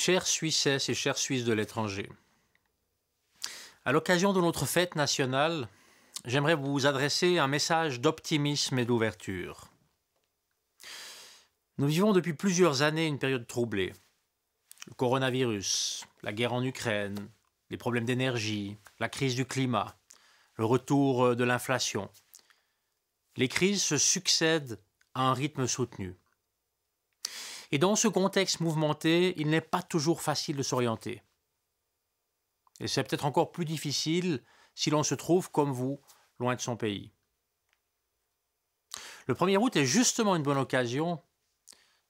Chers Suissesses et chers Suisses de l'étranger, à l'occasion de notre fête nationale, j'aimerais vous adresser un message d'optimisme et d'ouverture. Nous vivons depuis plusieurs années une période troublée. Le coronavirus, la guerre en Ukraine, les problèmes d'énergie, la crise du climat, le retour de l'inflation. Les crises se succèdent à un rythme soutenu. Et dans ce contexte mouvementé, il n'est pas toujours facile de s'orienter. Et c'est peut-être encore plus difficile si l'on se trouve, comme vous, loin de son pays. Le 1er août est justement une bonne occasion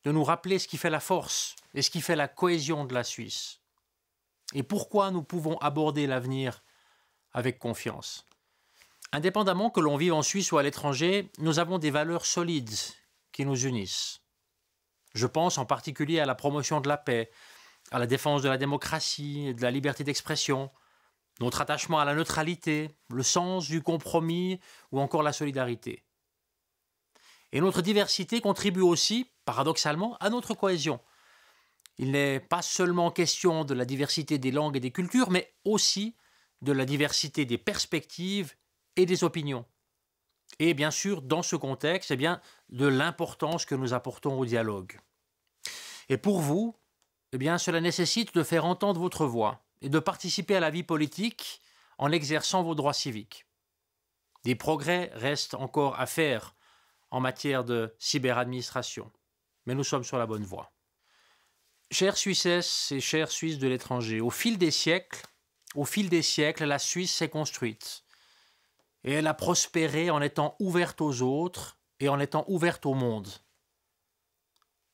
de nous rappeler ce qui fait la force et ce qui fait la cohésion de la Suisse. Et pourquoi nous pouvons aborder l'avenir avec confiance. Indépendamment que l'on vive en Suisse ou à l'étranger, nous avons des valeurs solides qui nous unissent. Je pense en particulier à la promotion de la paix, à la défense de la démocratie et de la liberté d'expression, notre attachement à la neutralité, le sens du compromis ou encore la solidarité. Et notre diversité contribue aussi, paradoxalement, à notre cohésion. Il n'est pas seulement question de la diversité des langues et des cultures, mais aussi de la diversité des perspectives et des opinions. Et bien sûr, dans ce contexte, de l'importance que nous apportons au dialogue. Et pour vous, cela nécessite de faire entendre votre voix et de participer à la vie politique en exerçant vos droits civiques. Des progrès restent encore à faire en matière de cyberadministration, mais nous sommes sur la bonne voie. Chères Suissesses et chers Suisses de l'étranger, au fil des siècles, la Suisse s'est construite. Et elle a prospéré en étant ouverte aux autres et en étant ouverte au monde.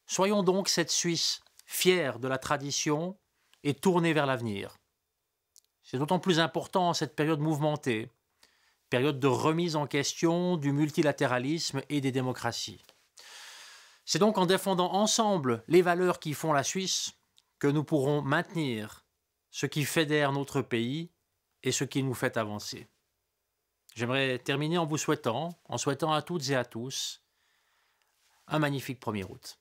Soyons donc cette Suisse fière de la tradition et tournée vers l'avenir. C'est d'autant plus important en cette période mouvementée, période de remise en question du multilatéralisme et des démocraties. C'est donc en défendant ensemble les valeurs qui font la Suisse que nous pourrons maintenir ce qui fédère notre pays et ce qui nous fait avancer. J'aimerais terminer en souhaitant à toutes et à tous un magnifique 1er août.